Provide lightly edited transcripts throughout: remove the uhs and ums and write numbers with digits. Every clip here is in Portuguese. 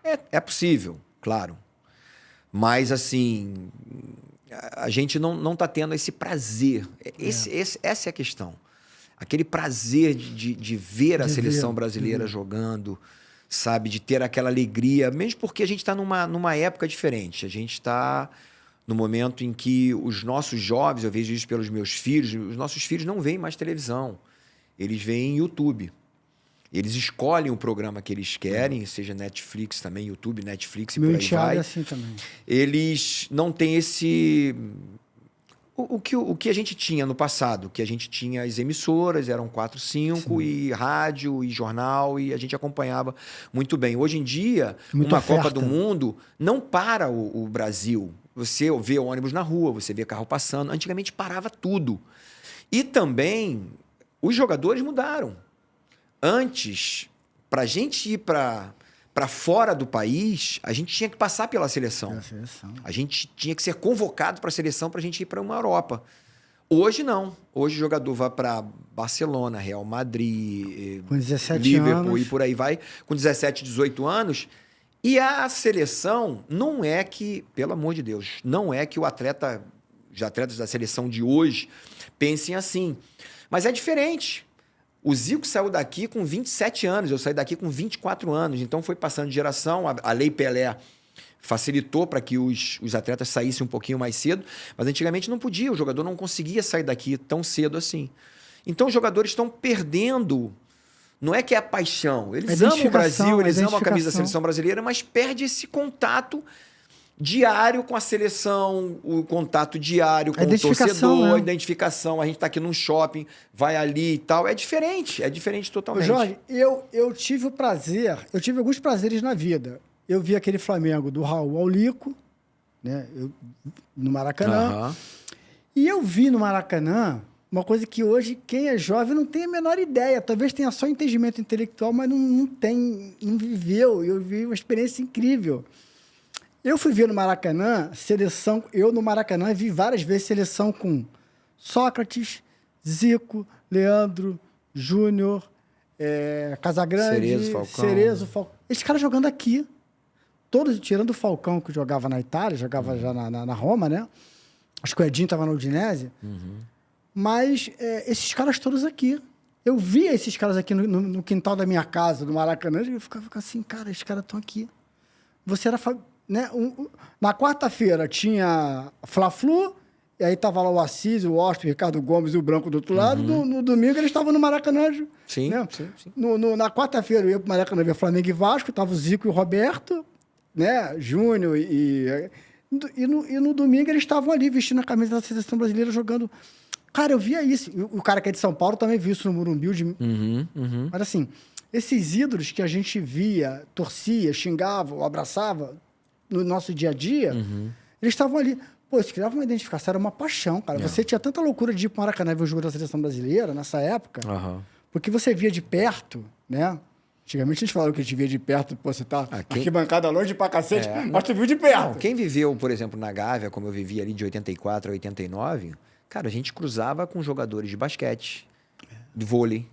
É possível, claro. Mas, assim, a gente não tá tendo esse prazer. Essa é a questão. Aquele prazer de ver a seleção brasileira jogando, sabe? De ter aquela alegria, mesmo porque a gente está numa época diferente. A gente está no momento em que os nossos jovens, eu vejo isso pelos meus filhos, os nossos filhos não veem mais televisão. Eles veem YouTube. Eles escolhem o programa que eles querem, seja Netflix também, YouTube, Netflix e por aí vai. É assim também. Eles não têm esse... O que a gente tinha no passado, que a gente tinha as emissoras, eram 4, 5, e rádio, e jornal, e a gente acompanhava muito bem. Hoje em dia, Muita uma oferta. Copa do Mundo não para o Brasil. Você vê ônibus na rua, você vê carro passando. Antigamente parava tudo. E também, os jogadores mudaram. Antes, para a gente ir para fora do país, a gente tinha que passar pela seleção. A gente tinha que ser convocado para a seleção para a gente ir para uma Europa. Hoje não. Hoje o jogador vai para Barcelona, Real Madrid, com 17 Liverpool anos. E por aí vai, com 17, 18 anos. E a seleção não é que, pelo amor de Deus, não é que os atletas da seleção de hoje pensem assim. Mas é diferente. O Zico saiu daqui com 27 anos, eu saí daqui com 24 anos. Então foi passando de geração. A Lei Pelé facilitou para que os atletas saíssem um pouquinho mais cedo, mas antigamente não podia, o jogador não conseguia sair daqui tão cedo assim. Então os jogadores estão perdendo. Não é que é a paixão. Eles amam o Brasil, eles amam a camisa da seleção brasileira, mas perde esse contato diário com a seleção, o contato diário com o torcedor, a identificação. A gente está aqui num shopping, vai ali e tal. É diferente totalmente. Jorge, eu tive o prazer, eu tive alguns prazeres na vida. Eu vi aquele Flamengo do Raul ao Lico, né? No Maracanã. E eu vi no Maracanã uma coisa que hoje quem é jovem não tem a menor ideia. Talvez tenha só entendimento intelectual, mas não viveu. Eu vi uma experiência incrível. Eu fui ver no Maracanã, seleção... Eu, no Maracanã, vi várias vezes seleção com Sócrates, Zico, Leandro, Júnior, Casagrande, Cerezo, Falcão. Esses caras jogando aqui. Todos, tirando o Falcão, que jogava na Itália, jogava já na Roma, né? Acho que o Edinho estava na Udinese. Mas esses caras todos aqui. Eu via esses caras aqui no quintal da minha casa, no Maracanã, e eu ficava assim, cara, esses caras estão aqui. Você era... Né? Na quarta-feira tinha Fla-Flu, e aí tava lá o Assis, o Austin, o Ricardo Gomes e o Branco do outro lado. No domingo eles estavam no Maracanã. Sim, né? sim. Na quarta-feira eu ia pro Maracanã ver Flamengo e Vasco, tava o Zico e o Roberto, né? Júnior e no domingo eles estavam ali vestindo a camisa da seleção brasileira jogando. Cara, eu via isso. O cara que é de São Paulo também viu isso no Morumbi. Mas assim, esses ídolos que a gente via, torcia, xingava, ou abraçava no nosso dia a dia, eles estavam ali. Pô, isso criava uma identificação, era uma paixão, cara. Você tinha tanta loucura de ir para o Maracanã ver o jogo da seleção brasileira nessa época, porque você via de perto, né? Antigamente a gente falava que a gente via de perto, pô, você tá arquibancada longe pra cacete, mas tu viu de perto. Não, quem viveu, por exemplo, na Gávea, como eu vivi ali de 84 a 89, cara, a gente cruzava com jogadores de basquete, de vôlei,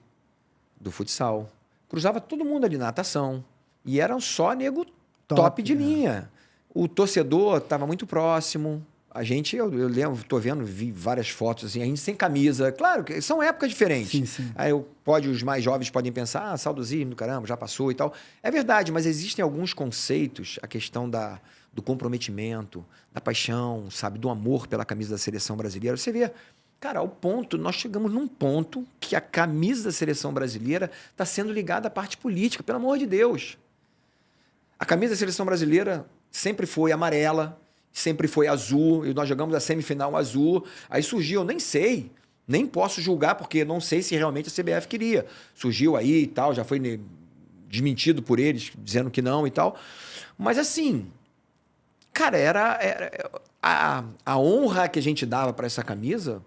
do futsal. Cruzava todo mundo ali na natação. E eram só nego top de linha. O torcedor estava muito próximo. A gente, eu lembro, vi várias fotos, assim, a gente sem camisa. Claro que são épocas diferentes. Sim. Aí os mais jovens podem pensar, saudosismo, caramba, já passou e tal. É verdade, mas existem alguns conceitos, a questão do comprometimento, da paixão, sabe, do amor pela camisa da seleção brasileira. Você vê, cara, nós chegamos num ponto que a camisa da seleção brasileira está sendo ligada à parte política, pelo amor de Deus. A camisa da seleção brasileira sempre foi amarela, sempre foi azul, e nós jogamos a semifinal azul. Aí surgiu, nem posso julgar, porque não sei se realmente a CBF queria. Surgiu aí e tal, já foi desmentido por eles, dizendo que não e tal. Mas assim, cara, era a honra que a gente dava para essa camisa.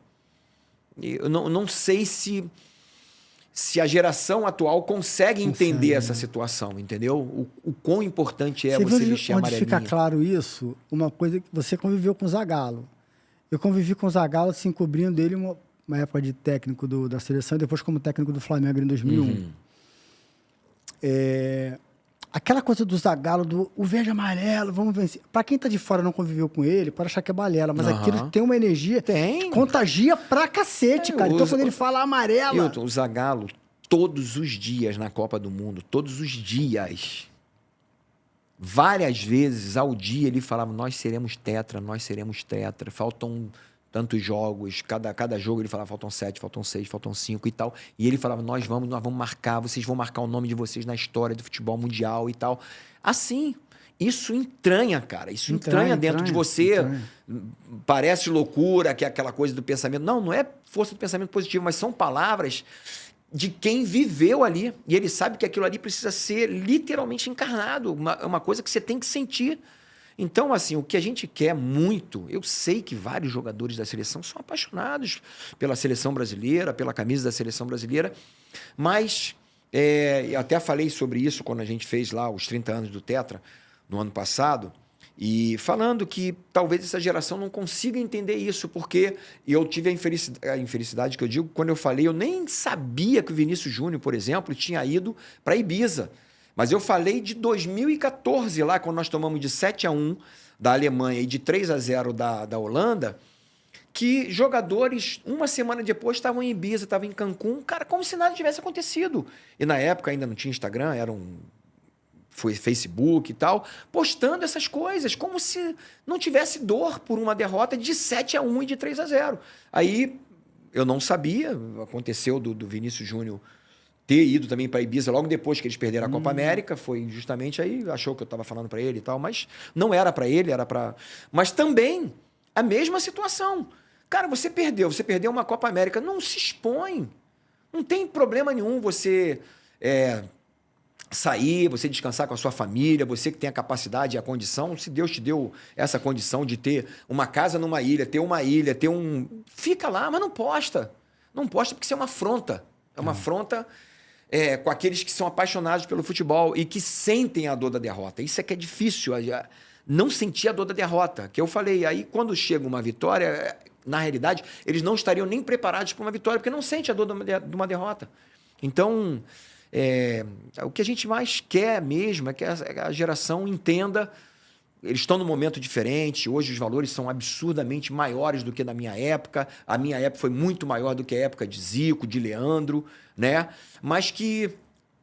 Eu não sei se a geração atual consegue entender essa situação, entendeu? O quão importante é você vestir a amarelinha. Onde fica claro isso, uma coisa que você conviveu com o Zagallo. Eu convivi com o Zagallo, assim, cobrindo dele uma época de técnico da seleção e depois como técnico do Flamengo em 2001. aquela coisa do Zagallo, o verde e amarelo, vamos vencer. Pra quem tá de fora e não conviveu com ele, pode achar que é balela, mas aquilo tem uma energia que contagia pra cacete, cara. Então, quando ele fala amarela... Hilton, o Zagallo, todos os dias na Copa do Mundo, todos os dias, várias vezes ao dia, ele falava, nós seremos tetra, faltam tantos jogos, cada jogo ele falava, faltam 7, faltam 6, faltam 5 e tal, e ele falava, nós vamos marcar, vocês vão marcar o nome de vocês na história do futebol mundial e tal. Assim, isso entranha, cara, isso entranha dentro de você, parece loucura, que é aquela coisa do pensamento, não é força do pensamento positivo, mas são palavras de quem viveu ali, e ele sabe que aquilo ali precisa ser literalmente encarnado, uma coisa que você tem que sentir. Então, assim, o que a gente quer muito, eu sei que vários jogadores da seleção são apaixonados pela seleção brasileira, pela camisa da seleção brasileira, mas eu até falei sobre isso quando a gente fez lá os 30 anos do Tetra, no ano passado, e falando que talvez essa geração não consiga entender isso, porque eu tive a infelicidade que eu digo, quando eu falei, eu nem sabia que o Vinícius Júnior, por exemplo, tinha ido para Ibiza. Mas eu falei de 2014, lá, quando nós tomamos de 7-1 da Alemanha e de 3-0 da Holanda, que jogadores, uma semana depois, estavam em Ibiza, estavam em Cancún, cara, como se nada tivesse acontecido. E na época ainda não tinha Instagram, foi Facebook e tal, postando essas coisas, como se não tivesse dor por uma derrota de 7-1 e de 3-0. Aí, eu não sabia, aconteceu do Vinícius Júnior ter ido também para Ibiza logo depois que eles perderam a Copa América, foi justamente aí, achou que eu estava falando para ele e tal, mas não era para ele, era para... Mas também a mesma situação. Cara, você perdeu uma Copa América, não se expõe. Não tem problema nenhum você sair, você descansar com a sua família, você que tem a capacidade e a condição, se Deus te deu essa condição de ter uma casa numa ilha, ter um... Fica lá, mas não posta. Não posta porque isso é uma afronta. É uma afronta com aqueles que são apaixonados pelo futebol e que sentem a dor da derrota. Isso é que é difícil, não sentir a dor da derrota. Que eu falei, aí quando chega uma vitória, na realidade, eles não estariam nem preparados para uma vitória, porque não sentem a dor de uma derrota. Então, o que a gente mais quer mesmo é que a geração entenda. Eles estão num momento diferente, hoje os valores são absurdamente maiores do que na minha época. A minha época foi muito maior do que a época de Zico, de Leandro, né? Mas que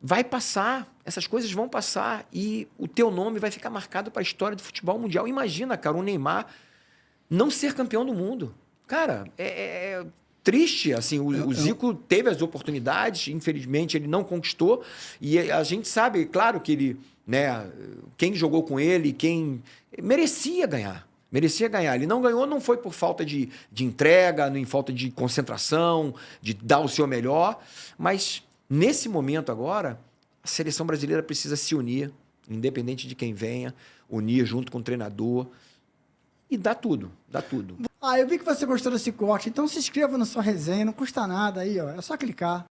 vai passar, essas coisas vão passar e o teu nome vai ficar marcado para a história do futebol mundial. Imagina, cara, o Neymar não ser campeão do mundo. Cara, é triste, assim, o Zico teve as oportunidades, infelizmente ele não conquistou, e a gente sabe, claro que ele... Né? Quem jogou com ele, quem merecia ganhar. Ele não ganhou, não foi por falta de entrega, nem falta de concentração, de dar o seu melhor, mas nesse momento agora, a seleção brasileira precisa se unir, independente de quem venha, unir junto com o treinador e dar tudo, eu vi que você gostou desse corte, então se inscreva na sua resenha, não custa nada aí, ó, é só clicar.